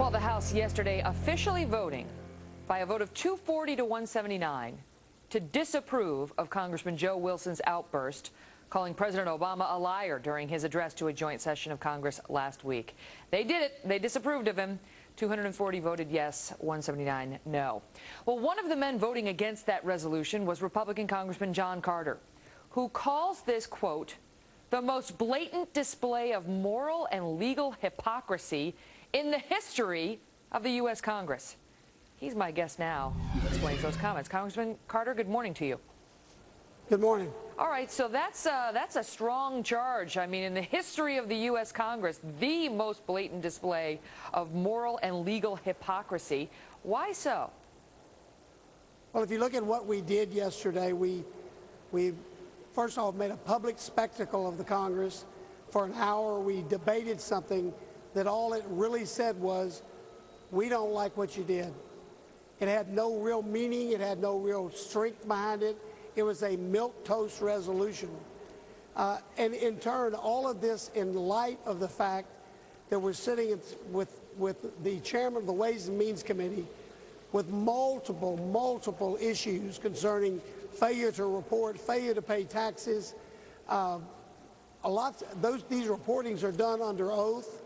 Well, the House yesterday officially voting by a vote of 240 to 179 to disapprove of Congressman Joe Wilson's outburst, calling President Obama a liar during his address to a joint session of Congress last week. They did it. They disapproved of him. 240 voted yes, 179 no. Well, one of the men voting against that resolution was Republican Congressman John Carter, who calls this, quote, the most blatant display of moral and legal hypocrisy in the history of the U.S. Congress. He's my guest now. He explains those comments. Congressman Carter, good morning to you. Good morning. All right, so that's a strong charge. I mean, in the history of the U.S. Congress, the most blatant display of moral and legal hypocrisy. Why so? Well, if you look at what we did yesterday, we first of all made a public spectacle of the Congress. For an hour, we debated something that all it really said was, we don't like what you did. It had no real meaning. It had no real strength behind it. It was a milquetoast resolution. And in turn, all of this in light of the fact that we're sitting with the chairman of the Ways and Means Committee with multiple issues concerning failure to report, failure to pay taxes. These reportings are done under oath,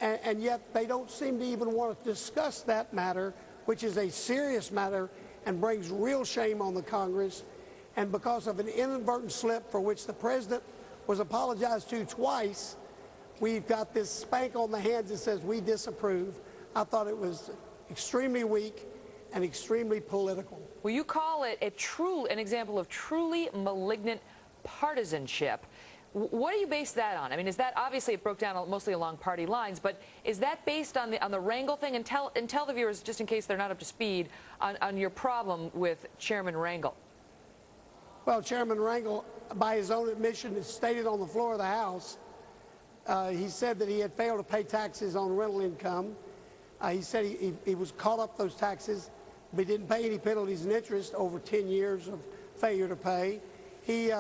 and yet they don't seem to even want to discuss that matter, which is a serious matter and brings real shame on the Congress. And because of an inadvertent slip for which the president was apologized to twice, we've got this spank on the hands that says we disapprove. I thought it was extremely weak and extremely political. Well, you call it an example of truly malignant partisanship. What do you base that on? I mean, is that obviously it broke down mostly along party lines, but is that based on the Rangel thing? And tell the viewers, just in case they're not up to speed, on your problem with Chairman Rangel. Well, Chairman Rangel, by his own admission, has stated on the floor of the House, he said that he had failed to pay taxes on rental income. He said he was caught up those taxes, but he didn't pay any penalties and interest over 10 years of failure to pay. He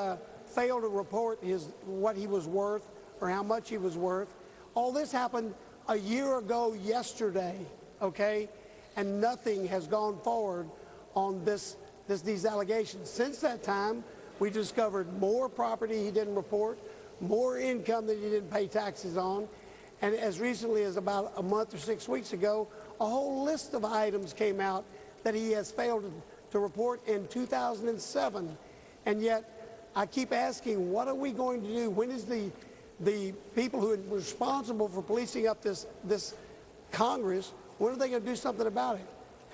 failed to report what he was worth or how much he was worth. All this happened a year ago yesterday, okay? And nothing has gone forward on these allegations. Since that time, we discovered more property he didn't report, more income that he didn't pay taxes on, and as recently as about a month or 6 weeks ago, a whole list of items came out that he has failed to report in 2007. And yet, I keep asking, what are we going to do? When is the people who are responsible for policing up this Congress, when are they going to do something about it?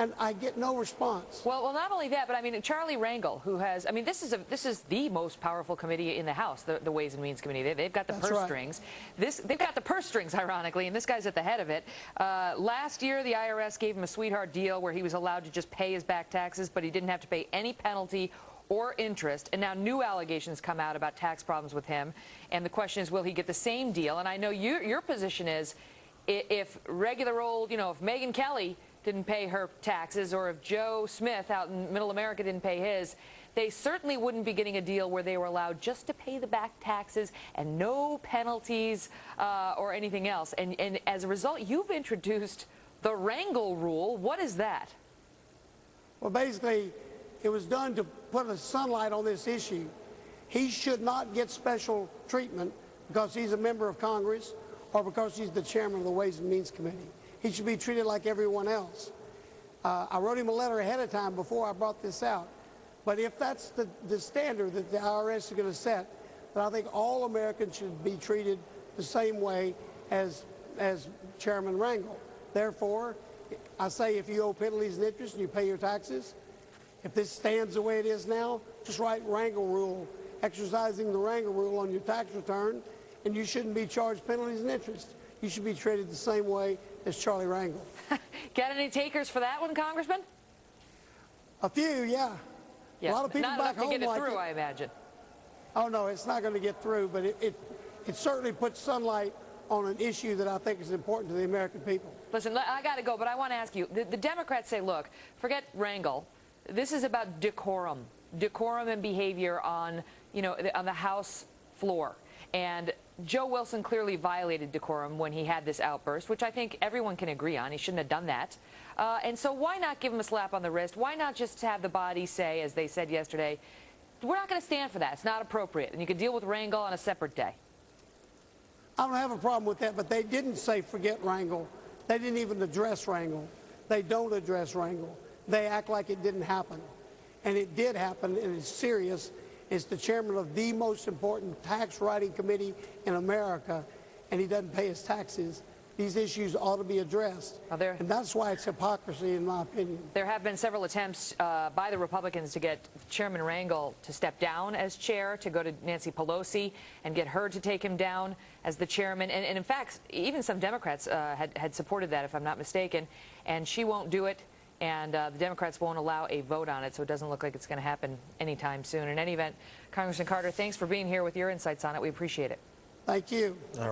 And I get no response. Well, not only that, but I mean, Charlie Rangel, who has, I mean, this is the most powerful committee in the House, the Ways and Means Committee. They've got the purse strings. They've got the purse strings, ironically, and this guy's at the head of it. Last year, the IRS gave him a sweetheart deal where he was allowed to just pay his back taxes, but he didn't have to pay any penalty or interest. And now new allegations come out about tax problems with him. And the question is, will he get the same deal? And I know your position is, if regular old, if Megyn Kelly didn't pay her taxes, or if Joe Smith out in middle America didn't pay his, they certainly wouldn't be getting a deal where they were allowed just to pay the back taxes and no penalties or anything else. And as a result, you've introduced the Rangel rule. What is that? Well, basically, it was done to put a sunlight on this issue. He should not get special treatment because he's a member of Congress or because he's the chairman of the Ways and Means Committee. He should be treated like everyone else. I wrote him a letter ahead of time before I brought this out. But if that's the standard that the IRS is going to set, then I think all Americans should be treated the same way as Chairman Rangel. Therefore, I say if you owe penalties and interest and you pay your taxes, if this stands the way it is now, just write Rangel rule, exercising the Rangel rule on your tax return, and you shouldn't be charged penalties and interest. You should be treated the same way as Charlie Rangel. Got any takers for that one, Congressman? A few, yeah. A lot of people not back enough to home get it like through, it. I imagine. Oh, no, it's not going to get through, but it certainly puts sunlight on an issue that I think is important to the American people. Listen, I got to go, but I want to ask you, the Democrats say, look, forget Rangel. This is about decorum and behavior on the House floor. And Joe Wilson clearly violated decorum when he had this outburst, which I think everyone can agree on. He shouldn't have done that. And so why not give him a slap on the wrist? Why not just have the body say, as they said yesterday, we're not going to stand for that. It's not appropriate. And you can deal with Rangel on a separate day. I don't have a problem with that, but they didn't say forget Rangel. They didn't even address Rangel. They don't address Rangel. They act like it didn't happen. And it did happen, and it's serious. It's the chairman of the most important tax writing committee in America, and he doesn't pay his taxes. These issues ought to be addressed. And that's why it's hypocrisy, in my opinion. There have been several attempts by the Republicans to get Chairman Rangel to step down as chair, to go to Nancy Pelosi and get her to take him down as the chairman. And in fact, even some Democrats had supported that, if I'm not mistaken. And she won't do it, and the Democrats won't allow a vote on it, so it doesn't look like it's going to happen anytime soon. In any event, Congressman Carter, thanks for being here with your insights on it. We appreciate it. Thank you. All right.